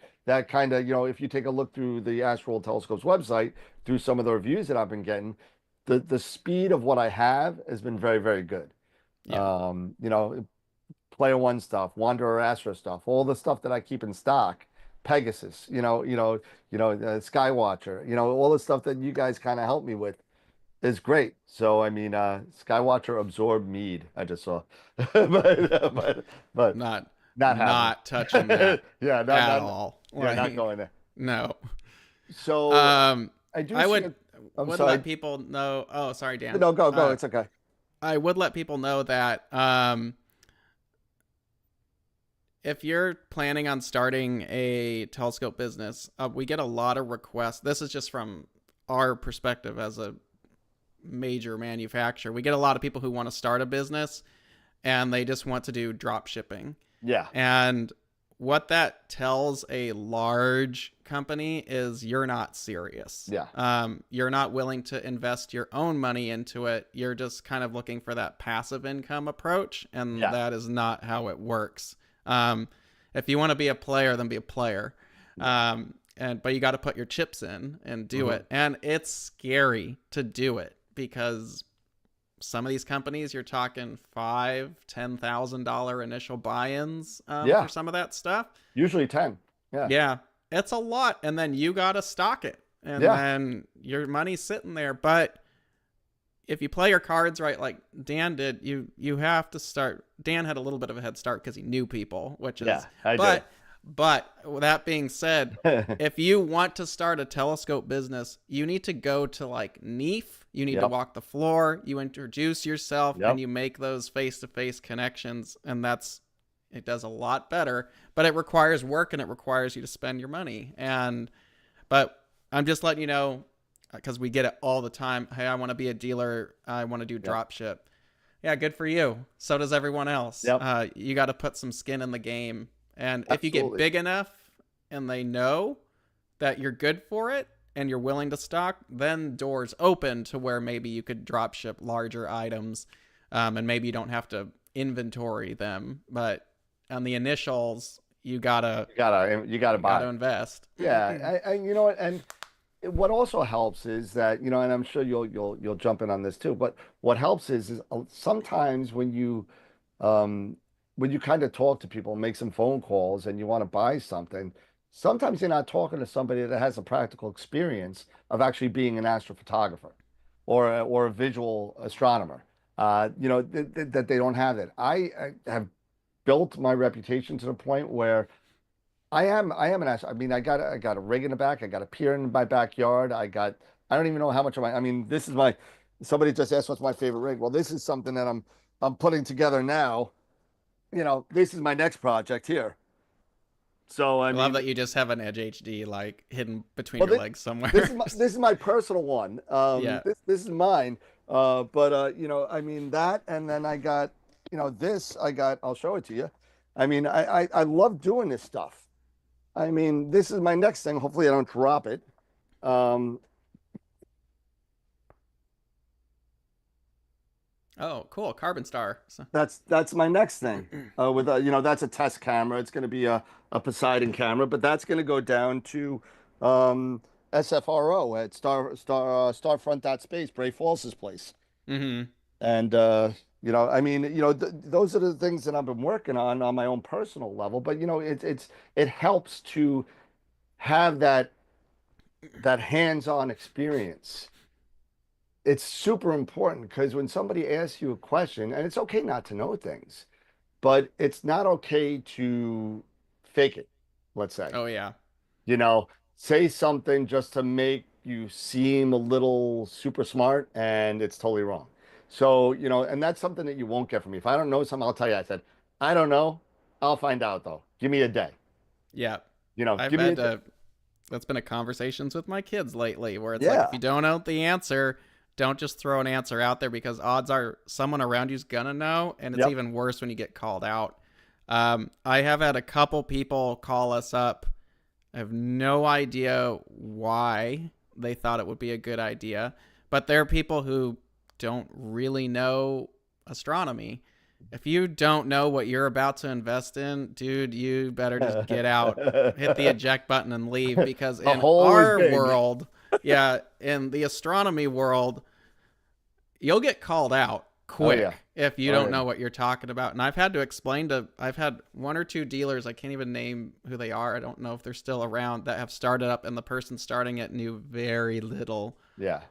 kind of, if you take a look through the Astroworld Telescope's website, through some of the reviews that I've been getting, the speed of what I have has been very, very good. Yeah. Player One stuff, Wanderer Astro stuff, all the stuff that I keep in stock, Pegasus, Skywatcher, all the stuff that you guys kind of help me with is great. So I mean, Skywatcher absorbed mead. I just saw, but Not not happening. not touching that Yeah, at all. yeah, not going there. No. So I do. I See would I'm would sorry. let people know. Oh, sorry, Dan. No, go. It's okay. I would let people know that if you're planning on starting a telescope business, we get a lot of requests. This is just from our perspective as a major manufacturer. We get a lot of people who want to start a business and they just want to do drop shipping. Yeah. And what that tells a large company is you're not serious. Yeah. You're not willing to invest your own money into it. You're just kind of looking for that passive income approach, and Yeah. that is not how it works. If you want to be a player, then be a player. But you got to put your chips in and do it. And it's scary to do it because some of these companies, you're talking $5,000-$10,000 initial buy-ins for some of that stuff. Usually 10. Yeah. Yeah, it's a lot, and then you got to stock it, and then your money's sitting there. But if you play your cards right, like Dan did, you have to start. Dan had a little bit of a head start because he knew people, which is. Yeah, I but did. But that being said, if you want to start a telescope business, you need to go to like NEAF. You need to Yep. walk the floor. You introduce yourself and Yep. you make those face-to-face connections. And it does a lot better, but it requires work and it requires you to spend your money. But I'm just letting you know, because we get it all the time. Hey, I want to be a dealer. I want to do Yep. drop ship. Yeah, good for you. So does everyone else. Yep. You got to put some skin in the game. And if you get Absolutely. big enough and they know that you're good for it and you're willing to stock, then doors open to where maybe you could drop ship larger items, and maybe you don't have to inventory them. But on the initials, You gotta you gotta buy. invest. Yeah, and you know what? And what also helps is that, and I'm sure you'll jump in on this too. But what helps is sometimes um, when you kind of talk to people, make some phone calls, and you want to buy something, sometimes you're not talking to somebody that has a practical experience of actually being an astrophotographer or a visual astronomer. That they don't have that. I have built my reputation to the point where I am an astronaut. I mean, I got a rig in the back. I got a pier in my backyard. I don't even know how much of my I mean, this is my somebody just asked what's my favorite rig. Well, this is something that I'm putting together now. This is my next project here. So I I love mean, that you just have an Edge HD like hidden between well, your this, legs this somewhere. is my personal one. Yeah. This is mine. But I mean that, and then I got, this I got. I'll show it to you. I mean, I love doing this stuff. I mean, this is my next thing. Hopefully, I don't drop it. Um, Oh, cool. Carbon Star. So, that's my next thing. With that's a test camera. It's going to be a Poseidon camera, but that's going to go down to um, SFRO at Starfront.Space, Bray Falls's place. mm-hmm. And I mean, those are the things that I've been working on my own personal level. But it helps to have that hands-on experience. It's super important because when somebody asks you a question, and it's okay not to know things, but it's not okay to fake it, let's say. Oh yeah. You know, say something just to make you seem a little super smart, and it's totally wrong. So, and that's something that you won't get from me. If I don't know something, I'll tell you. I said, I don't know. I'll find out though. Give me a day. Yeah. I've Give me a had day. that's been a conversations with my kids lately where it's like if Yeah. you don't know the answer, don't just throw an answer out there because odds are someone around you's gonna know, and it's Yep. even worse when you get called out. I have had a couple people call us up. I have no idea why they thought it would be a good idea, but there are people who don't really know astronomy. If you don't know what you're about to invest in, dude, you better just get out, hit the eject button and leave because A in hole is our big. world, yeah, in the astronomy world, you'll get called out Oh yeah. quick if you Oh don't yeah. know what you're talking about. And I've had one or two dealers, I can't even name who they are. I don't know if they're still around that have started up and the person starting it knew very little. Yeah.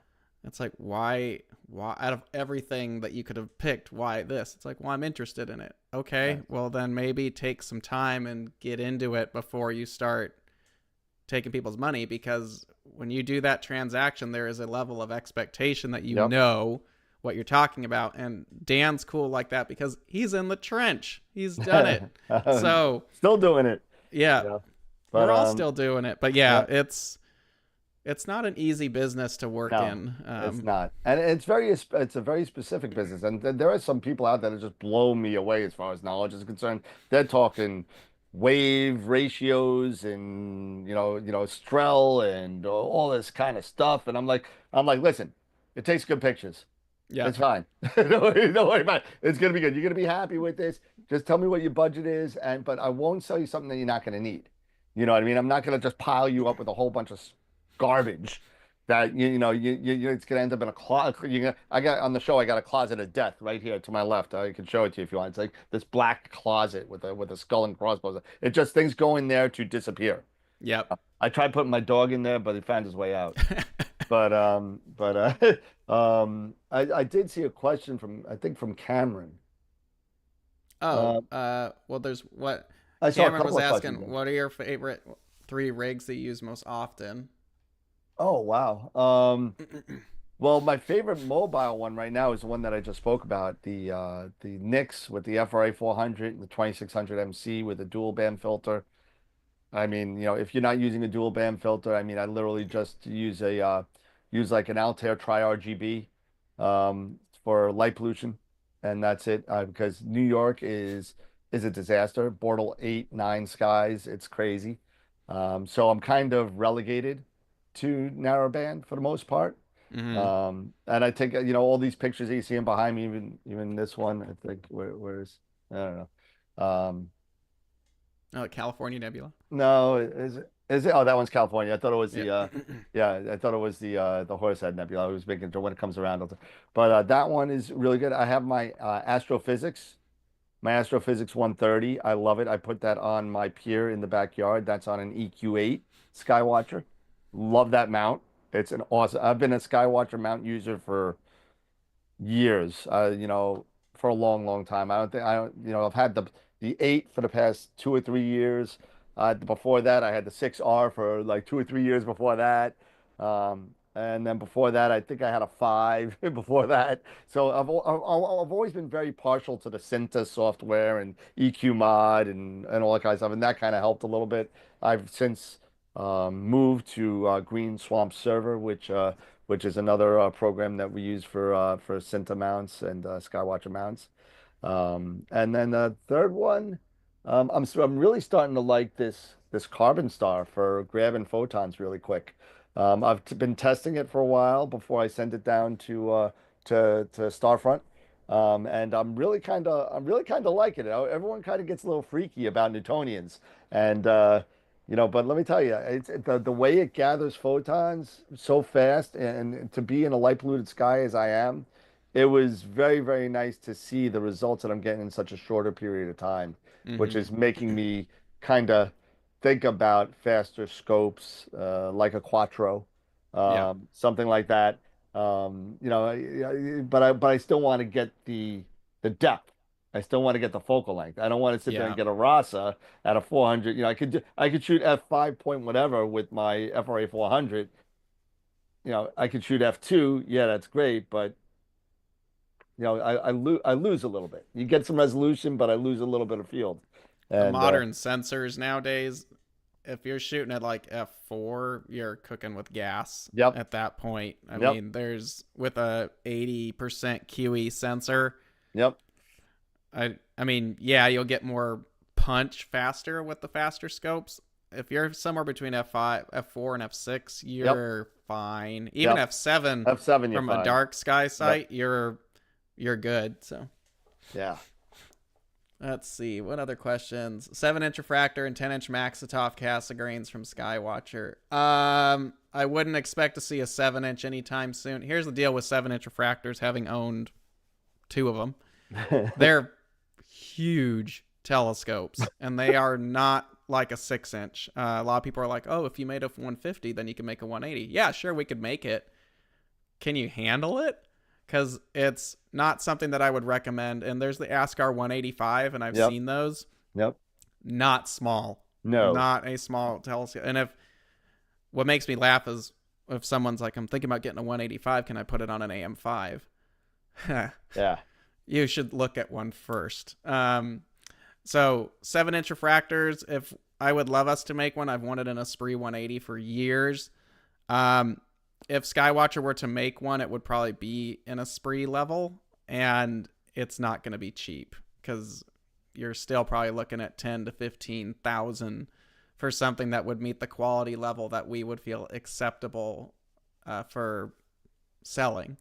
It's like, why out of everything that you could have picked, why this? It's like, well, I'm interested in it. Okay. Right. Well, then maybe take some time and get into it before you start taking people's money because when you do that transaction, there is a level of expectation that you Yep. know what you're talking about. And Dan's cool like that because he's in the trench. He's done it. So, Still doing it. yeah, Yeah. But we're all still doing it. But yeah, yeah. it's not an easy business to work No, in. it's not. And it's a very specific business. And there are some people out there that just blow me away as far as knowledge is concerned. They're talking wave ratios and Strel and all this kind of stuff. And I'm like, listen, it takes good pictures. Yeah. It's fine. Don't worry about it. It's gonna be good. You're gonna be happy with this. Just tell me what your budget is, but I won't sell you something that you're not gonna need. You know what I mean? I'm not gonna just pile you up with a whole bunch of garbage that it's gonna end up in a closet. I got on the show. I got a closet of death right here to my left. I can show it to you if you want. It's like this black closet with a skull and crossbones. It just things go in there to disappear. Yep. I tried putting my dog in there, but he found his way out. I did see a question from I think from Cameron. Oh, Uh, well, there's what? I saw a Cameron was couple of questions asking, there. what are your favorite 3 rigs that you use most often? Oh wow. Well, my favorite mobile one right now is the one that I just spoke about, the Nix with the FRA 400 and the 2600 MC with a dual band filter. I mean, if you're not using a dual band filter, I mean, I literally just use like an Altair Tri-RGB for light pollution, and that's it. Because New York is a disaster. Bortle 8, 9 skies, it's crazy. So I'm kind of relegated to narrowband for the most part. Mm-hmm. And I take all these pictures that you see behind me, even this one. I think where's I don't know. Oh, California Nebula. No, is it? Oh, that one's California. I thought it was Yeah. yeah, I thought it was the Horsehead Nebula. I was making sure when it comes around. But that one is really good. I have my Astrophysics 130. I love it. I put that on my pier in the backyard. That's on an EQ8 Skywatcher. Love that mount. It's an awesome. I've been a Skywatcher mount user for years, for a long, long time. I don't, I've had the 8 for the past 2 or 3 years. Before that, I had the 6R for like 2 or 3 years before that. And then before that, I think I had a 5 before that. So I've always been very partial to the Cinta software and EQ mod and all that kind of stuff. And that kind of helped a little bit. I've since moved to Green Swamp Server, which is another program that we use for Cinta mounts and Skywatcher mounts. And then the third one, I'm really starting to like this Carbon Star for grabbing photons really quick. I've been testing it for a while before I send it down to Starfront. And I'm really kind of liking it. Everyone kind of gets a little freaky about Newtonians, and but let me tell you, the way it gathers photons so fast, and to be in a light polluted sky as I am, it was very, very nice to see the results that I'm getting in such a shorter period of time, which Mm-hmm. is making me kind of think about faster scopes, like a Quattro, Yeah. something like that. But I still want to get the depth. I still want to get the focal length. I don't want to sit there and Yeah. get a Rasa at a 400. I could shoot f5 point whatever with my FRA 400. I could shoot f2. Yeah, that's great, but I lose a little bit. You get some resolution, but I lose a little bit of field. The And modern sensors nowadays, if you're shooting at like f4, you're cooking with gas yep, at that point. I yep, mean, there's with a 80% QE sensor. yep, I mean, yeah, you'll get more punch faster with the faster scopes. If you're somewhere between f5, f4, and f6, yep, you're fine. Even yep. f7 F7, you're from a fine. dark sky Yep. sight, you're good. So Yeah. let's see. What other questions? 7-inch refractor and 10-inch Maxitoff Cassegrains from Skywatcher. I wouldn't expect to see a 7-inch anytime soon. Here's the deal with 7-inch refractors, having owned 2 of them. They're huge telescopes, and they are not like a 6-inch. A lot of people are like, oh, if you made a 150, then you can make a 180. Yeah, sure, we could make it. Can you handle it? Because it's not something that I would recommend. And there's the ASIair 185, and I've Yep. seen those. Yep. Not small. No. Not a small telescope. And what makes me laugh is if someone's like, I'm thinking about getting a 185, can I put it on an AM5? Yeah. You should look at one first. So 7-inch refractors, if I would love us to make one, I've wanted an Esprit 180 for years. If Skywatcher were to make one, it would probably be an Esprit level, and it's not going to be cheap because you're still probably looking at 10 to 15,000 for something that would meet the quality level that we would feel acceptable for selling.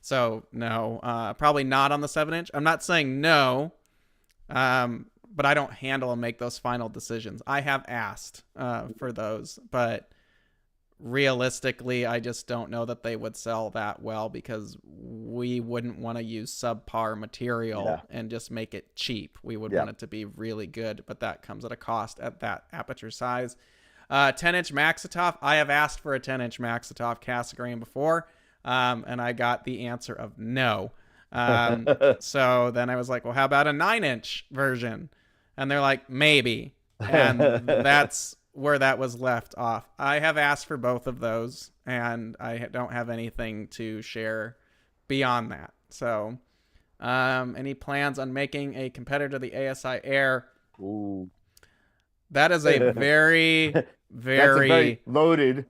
So no, probably not on the 7-inch. I'm not saying no, but I don't handle and make those final decisions. I have asked for those, but realistically, I just don't know that they would sell that well because we wouldn't want to use subpar material and just make it cheap. We would want it to be really good, but that comes at a cost at that aperture size. 10-inch Maxitoff. I have asked for a 10-inch Maxitoff Cassegrain before, and I got the answer of no. So then I was like, well, how about a 9-inch version? And they're like, maybe. and that's where that was left off. I have asked for both of those, and I don't have anything to share beyond that. So, any plans on making a competitor to the ASIair? Ooh. That is a very, That's a very very loaded.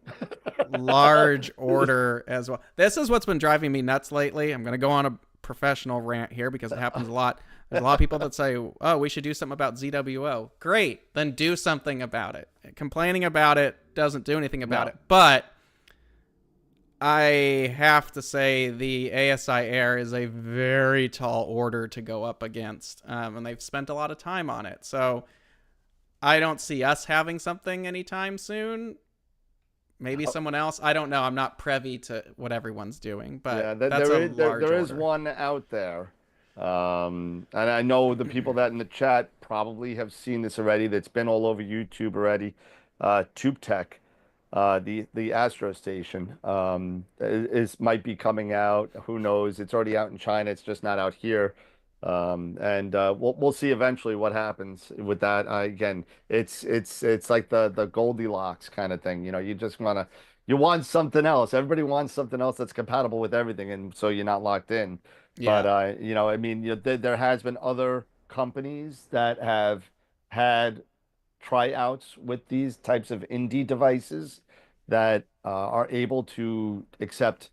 large order as well. This is what's been driving me nuts lately. I'm going to go on a professional rant here because it happens a lot. There's a lot of people that say, oh, we should do something about ZWO. Great. Then do something about it. Complaining about it doesn't do anything about it. But I have to say the ASIair is a very tall order to go up against. And they've spent a lot of time on it. So I don't see us having something anytime soon. Maybe someone else. I don't know. I'm not privy to what everyone's doing, but Yeah, that's a large there is order. one out there. And I know the people that in the chat probably have seen this already. That's been all over YouTube already. Tube Tech, the Astro station, is might be coming out. Who knows? It's already out in China. It's just not out here. And we'll see eventually what happens with that. Again, it's like the Goldilocks kind of thing. You know, you want something else. Everybody wants something else that's compatible with everything, and so you're not locked in. But Yeah. you know, I mean, there has been other companies that have had tryouts with these types of indie devices that are able to accept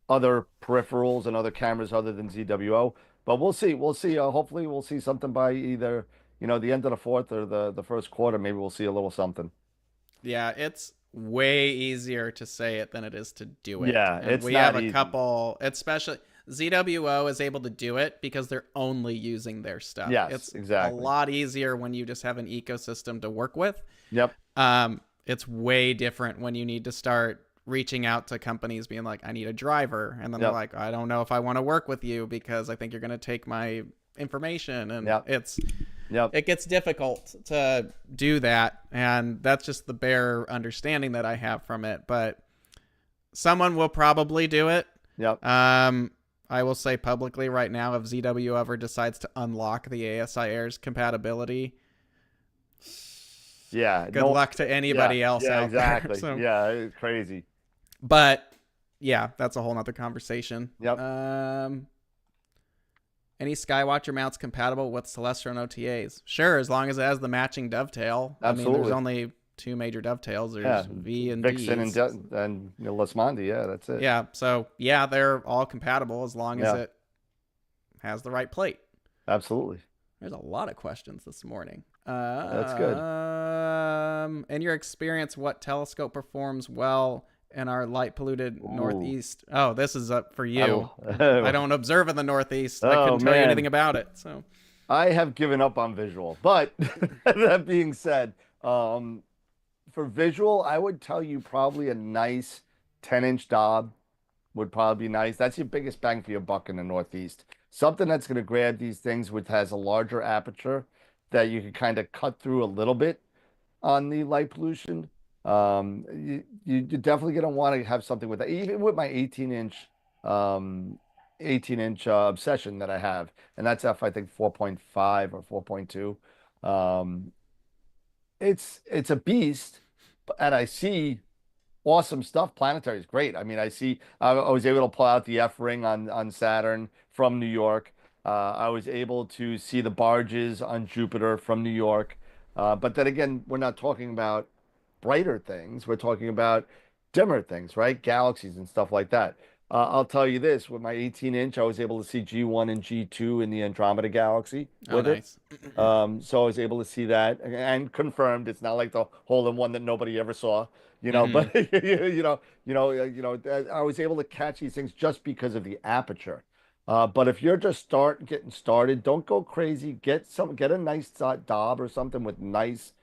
other peripherals and other cameras other than ZWO. But we'll see. We'll see. Hopefully, we'll see something by either, the end of the fourth or the first quarter. Maybe we'll see a little something. Yeah, it's way easier to say it than it is to do it. Yeah, And it's we have not a easy. couple, especially ZWO is able to do it because they're only using their stuff. Yes, It's a exactly. lot easier when you just have an ecosystem to work with. Yep. It's way different when you need to start reaching out to companies being like, I need a driver. And then they're Yep. like, I don't know if I want to work with you because I think you're going to take my information. And Yep. Yep. it gets difficult to do that. And that's just the bare understanding that I have from it. But someone will probably do it. Yep. I will say publicly right now, if ZW ever decides to unlock the ASIair's compatibility, Yeah. good No. luck to Yeah. anybody else Yeah. out there. Exactly. So, Yeah. It's crazy. but yeah, that's a whole nother conversation. Yep. Any Skywatcher mounts compatible with Celestron OTAs? Sure, as long as it has the matching dovetail. I mean, there's Absolutely. only two major dovetails. Yeah. There's V and Vixen D's. and Lesmondi. Yeah. That's it. Yeah, so yeah, they're all compatible as long as Yeah. it has the right plate. Absolutely. There's a lot of questions this morning. That's good. In your experience, what telescope performs well in our light polluted Ooh. Northeast? Oh, this is up for you. I Oh, don't observe in the Northeast. I oh, couldn't tell you man. anything about it. So I have given up on visual, but that being said, for visual, I would tell you probably a nice 10-inch Dob would probably be nice. That's your biggest bang for your buck in the Northeast. Something that's going to grab these things, which has a larger aperture that you can kind of cut through a little bit on the light pollution. You're definitely going to want to have something with that. Even with my 18-inch obsession that I have, and that's f I think 4.5 or 4.2. Um, it's a beast, and I see awesome stuff. Planetary is great. I mean, I was able to pull out the F ring on Saturn from New York. I was able to see the barges on Jupiter from New York. But then again, we're not talking about brighter things. We're talking about dimmer things, right? Galaxies and stuff like that. I'll tell you this, with my 18-inch, I was able to see G1 and G2 in the Andromeda Galaxy oh, with it. nice. So I was able to see that and confirmed it's not like the hole in one that nobody ever saw, Mm-hmm. but I was able to catch these things just because of the aperture. But if you're just getting started, don't go crazy. Get a nice Dob or something with nice,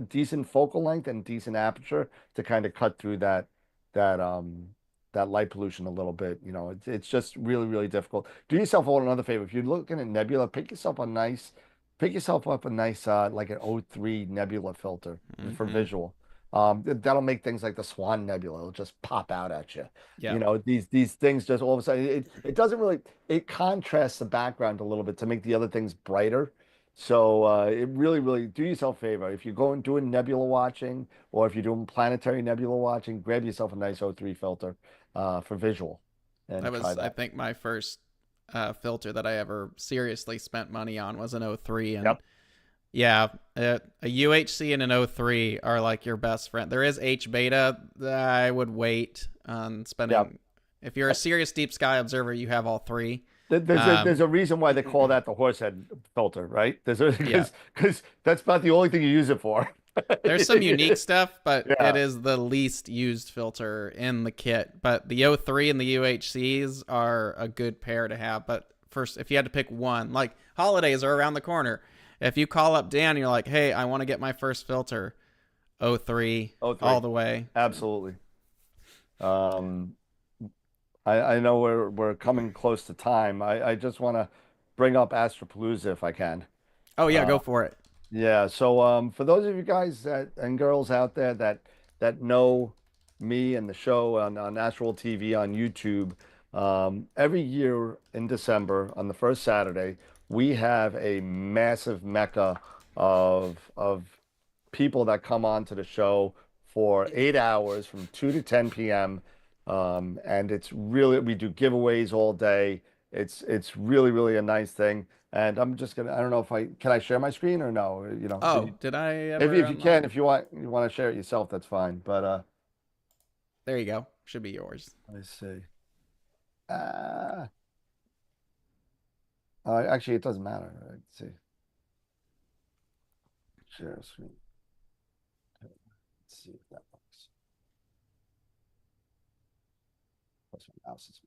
decent focal length and decent aperture to kind of cut through that that light pollution a little bit. It's just really, really difficult. Do yourself all another favor. If you're looking at nebula, pick yourself up a nice like an O3 nebula filter for Mm-hmm. visual. That'll make things like the Swan Nebula. It'll just pop out at you. Yeah. These things just all of a sudden it doesn't really it contrasts the background a little bit to make the other things brighter. So it really, really do yourself a favor. If you're going doing nebula watching, or if you're doing planetary nebula watching, grab yourself a nice O3 filter for visual, and That try was, I that. think, my first filter that I ever seriously spent money on was an O3. And Yep. yeah, a UHC and an O3 are like your best friend. There is H beta. I would wait on Yep. spending. If you're a serious deep sky observer, you have all three. There's a reason why they call that the horsehead filter, right? There's a Yeah, because that's about the only thing you use it for. there's some unique stuff, but it Yeah. is the least used filter in the kit. But the O3 and the UHCs are a good pair to have. But first, if you had to pick one, like holidays are around the corner. If you call up Dan, you're like, hey, I want to get my first filter, O3 Oh, three. all the way. Absolutely. Um, I know we're coming close to time. I just want to bring up AstroPalooza if I can. Oh, yeah, Uh, go for it. Yeah, so for those of you guys that and girls out there that know me and the show on Astroworld TV on YouTube, every year in December on the first Saturday, we have a massive mecca of people that come on to the show for 8 hours from 2 to 10 p.m. And it's really we do giveaways all day. It's really, really a nice thing. And I'm just gonna, I don't know if I can I share my screen or no, Oh, did I if ever if you unlock? can, if you want to share it yourself, that's fine. But There you go. Should be yours. let's see. Uh, actually, it doesn't matter. Let's see. Share screen. Let's see if that works. Plus my mouse is.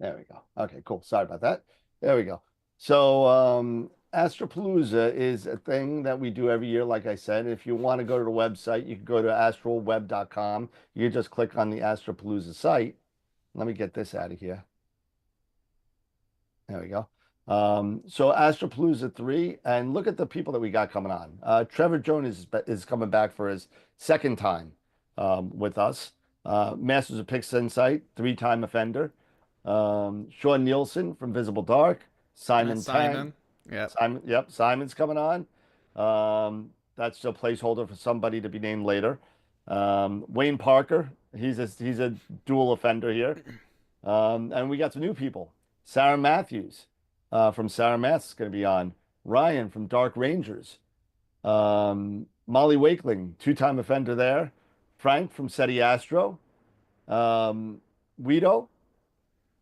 There we go. Okay, cool. Sorry about that. There we go. So, AstroPalooza is a thing that we do every year. Like I said, if you want to go to the website, you can go to astroweb.com. You just click on the AstroPalooza site. Let me get this out of here. There we go. So AstroPalooza 3, and look at the people that we got coming on. Trevor Jones is coming back for his second time with us. Masters of Pix Insight, three-time offender. Sean Nielsen from Visible Dark. Simon Tang. Simon. Yep. Simon, yep, Simon's coming on. That's a placeholder for somebody to be named later. Wayne Parker, he's a dual offender here. And we got some new people. Sarah Matthews from Sarah Math's is going to be on. Ryan from Dark Rangers. Molly Wakeling, two-time offender there. Frank from SETI Astro. Guido,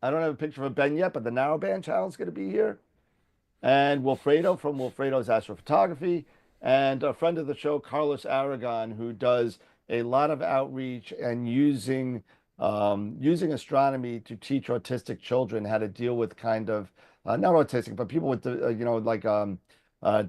I don't have a picture of Ben yet, but the Narrowband channel is going to be here. And Wilfredo from Wilfredo's Astrophotography. And a friend of the show, Carlos Aragon, who does a lot of outreach and using astronomy to teach autistic children how to deal with kind of not autistic, but people with like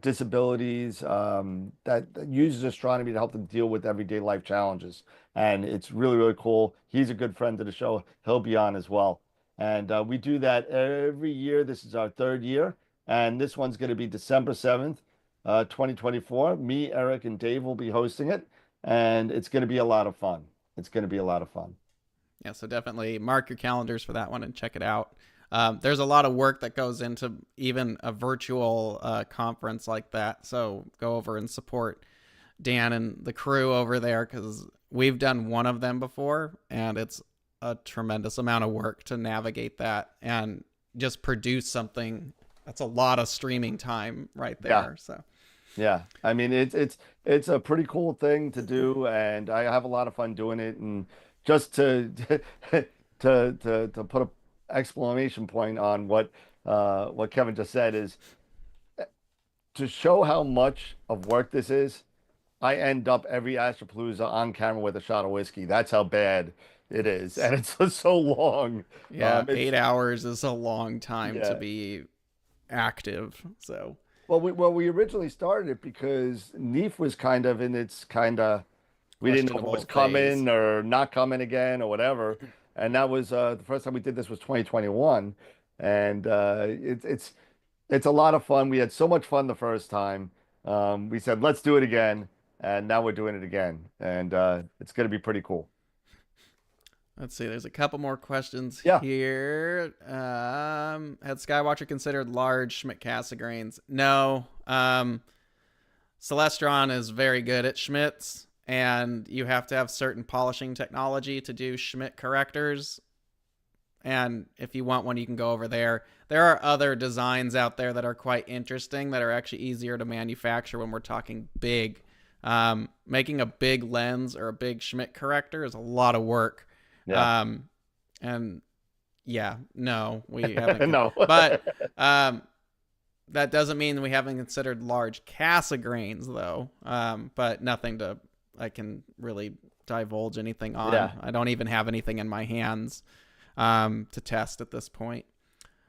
disabilities that uses astronomy to help them deal with everyday life challenges. And it's really, really cool. He's a good friend of the show. He'll be on as well. And we do that every year. This is our third year. And this one's going to be December 7th, 2024. Me, Eric, and Dave will be hosting it. And it's going to be a lot of fun. It's going to be a lot of fun. Yeah, so definitely mark your calendars for that one and check it out. There's a lot of work that goes into even a virtual conference like that. So go over and support Dan and the crew over there because we've done one of them before and it's a tremendous amount of work to navigate that and just produce something. That's a lot of streaming time right Yeah. there. So Yeah, I mean it's a pretty cool thing to do, and I have a lot of fun doing it. And just to to put a exclamation point on what Kevin just said is to show how much of work this is. I end up every Astropalooza on camera with a shot of whiskey. That's how bad it is, and it's so long. yeah, It's 8 hours is a long time to yeah. be active. So Well, we originally started it because NEAF was kind of in its kind of we didn't know if it was questionable phase. coming or not coming again or whatever. And that was the first time we did this was 2021, and it's a lot of fun. We had so much fun the first time, We said, let's do it again. And now we're doing it again. And it's going to be pretty cool. Let's see. There's a couple more questions Yeah. here. Had Skywatcher considered large Schmidt-Cassegrains? No. Celestron is very good at Schmidts, and you have to have certain polishing technology to do Schmidt correctors. And if you want one, you can go over there. There are other designs out there that are quite interesting that are actually easier to manufacture when we're talking big. Making a big lens or a big Schmidt corrector is a lot of work. Yeah. And yeah, no, we haven't. No. But that doesn't mean we haven't considered large Cassegrains, though. But nothing I can really divulge anything on. Yeah. I don't even have anything in my hands to test at this point.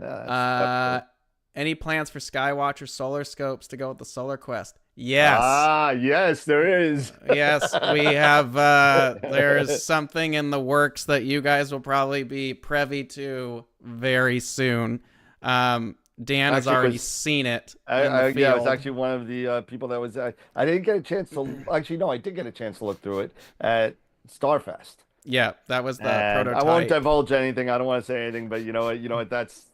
Yeah, that's cool. Any plans for Skywatcher solar scopes to go with the Solar Quest? Yes. Yes, there is. Yes, we have. There's something in the works that you guys will probably be privy to very soon. Dan has already seen it. Yeah, I was actually one of the people that was. I didn't get a chance to. Actually, no, I did get a chance to look through it at Starfest. Yeah, that was the And prototype. I won't divulge anything. I don't want to say anything, but you know what? That's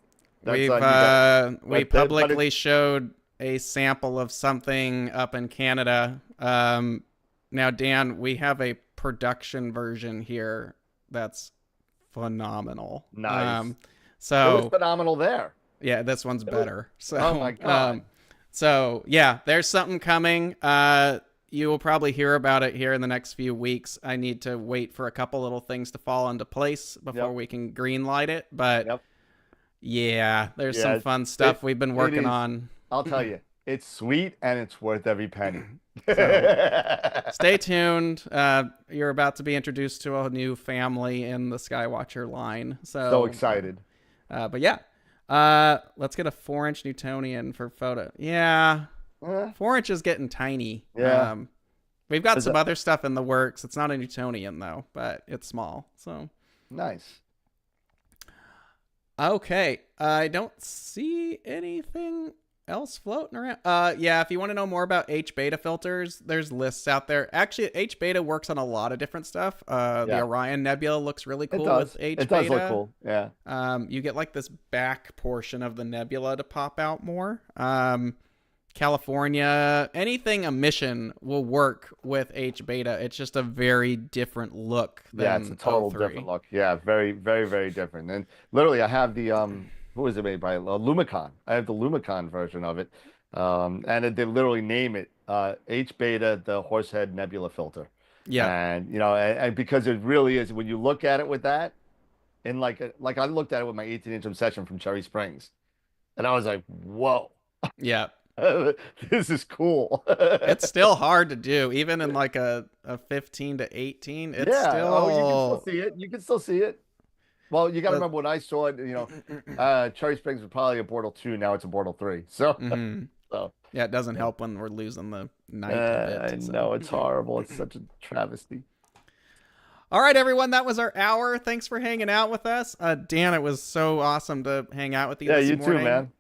we publicly showed a sample of something up in Canada. Now, Dan, we have a production version here that's phenomenal. Nice. So it was phenomenal there. Yeah, this one's better. So, oh my God. So yeah, there's something coming. You will probably hear about it here in the next few weeks. I need to wait for a couple little things to fall into place before we can green light it. But yeah, there's some fun stuff we've been working on. I'll tell you, it's sweet and it's worth every penny. So, stay tuned. You're about to be introduced to a new family in the Skywatcher line. So excited. But yeah. Let's get a 4-inch Newtonian for photo. Yeah. 4-inch is getting tiny. Yeah. We've got some other stuff in the works. It's not a Newtonian though, but it's small. So nice. Okay. I don't see anything else floating around. Yeah, if you want to know more about H-beta filters, there's lists out there. Actually, H-beta works on a lot of different stuff. The Orion Nebula looks really cool with H-beta. It does look cool. Yeah. You get like this back portion of the nebula to pop out more. California, anything emission will work with H-beta. It's just a very different look than it's a total different look. Yeah, very, very, very different. And literally, I have the who is it made by? Lumicon. I have the Lumicon version of it, and they literally name it H-beta, the Horsehead Nebula filter. Yeah, and and because it really is, when you look at it with that, and like I looked at it with my 18-inch obsession from Cherry Springs, and I was like, whoa. Yeah. This is cool. It's still hard to do, even in like a 15 to 18. It's still. You can still see it. You can still see it. Well, you got to remember when I saw it. Cherry Springs was probably a Bortle 2. Now it's a Bortle 3. So, so yeah, it doesn't help when we're losing the night. I know it's horrible. It's such a travesty. All right, everyone, that was our hour. Thanks for hanging out with us, Dan. It was so awesome to hang out with you. Yeah, this you morning. too, man.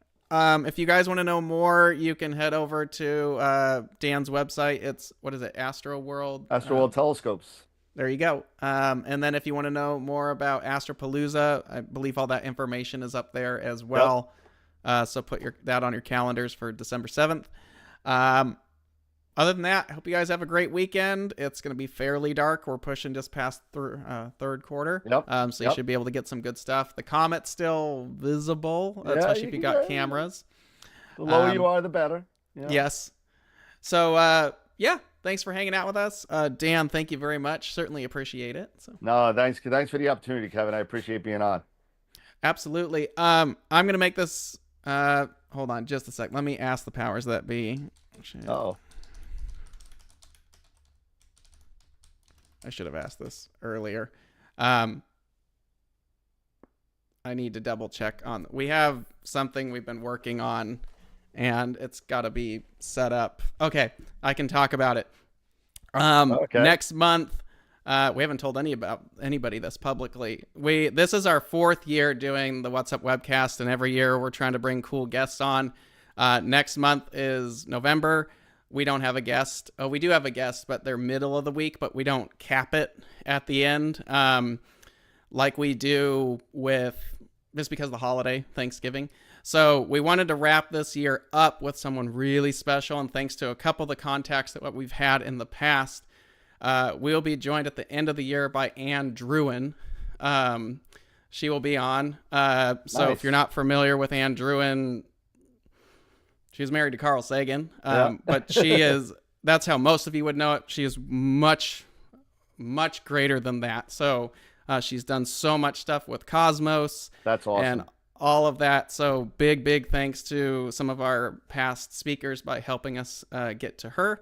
If you guys want to know more, you can head over to Dan's website. It's, what is it? Astroworld? Astroworld Telescopes. There you go. And then if you want to know more about AstroPalooza, I believe all that information is up there as well. Yep. So put that on your calendars for December 7th. Other than that, I hope you guys have a great weekend. It's going to be fairly dark. We're pushing just past third quarter. Yep. So you should be able to get some good stuff. The comet's still visible, especially if you got cameras. The lower you are, the better. Yeah. Yes. So, thanks for hanging out with us. Dan, thank you very much. Certainly appreciate it. So. No, thanks for the opportunity, Kevin. I appreciate being on. Absolutely. I'm going to make this... hold on just a sec. Let me ask the powers that be. Uh-oh. I should have asked this earlier. I need to double check on. We have something we've been working on, and it's got to be set up. Okay, I can talk about it. Next month, we haven't told anybody this publicly. This is our 4th year doing the What's Up Webcast, and every year we're trying to bring cool guests on. Next month is November. we don't have a guest. Oh, we do have a guest, but they're middle of the week, but we don't cap it at the end like we do with, just because of the holiday, Thanksgiving. So we wanted to wrap this year up with someone really special, and thanks to a couple of the contacts that we've had in the past, we'll be joined at the end of the year by Anne Druin. She will be on. So Nice. if you're not familiar with Anne Druin, she's married to Carl Sagan, but that's how most of you would know it. She is much, much greater than that. So she's done so much stuff with Cosmos. That's awesome. And all of that. So big thanks to some of our past speakers by helping us get to her.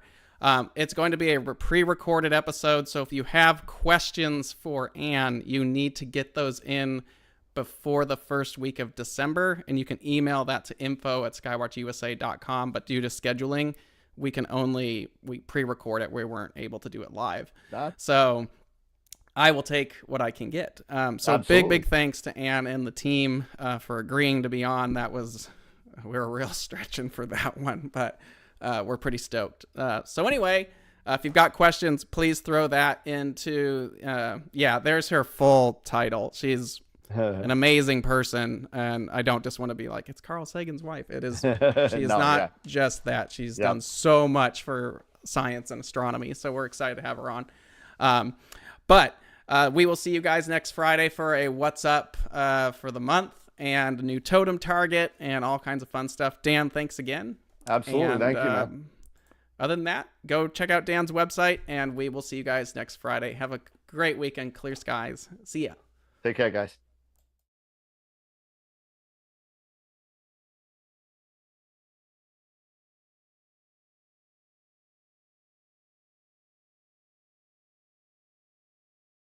It's going to be a pre-recorded episode. So if you have questions for Anne, you need to get those in before the first week of December, and you can email that to info@skywatchusa.com. But due to scheduling, we pre-record it. We weren't able to do it live. So I will take what I can get. So Absolutely. big thanks to Anne and the team for agreeing to be on. We were real stretching for that one, but we're pretty stoked. So anyway, if you've got questions, please throw that into, there's her full title. She's an amazing person, and I don't just want to be like, it's Carl Sagan's wife. It is. She is not just that. She's done so much for science and astronomy, so we're excited to have her on. But we will see you guys next Friday for a What's Up for the month and a new totem target and all kinds of fun stuff. Dan, thanks again. Absolutely. And, thank you, man. Other than that, go check out Dan's website, and we will see you guys next Friday. Have a great weekend. Clear skies. See ya. Take care, guys.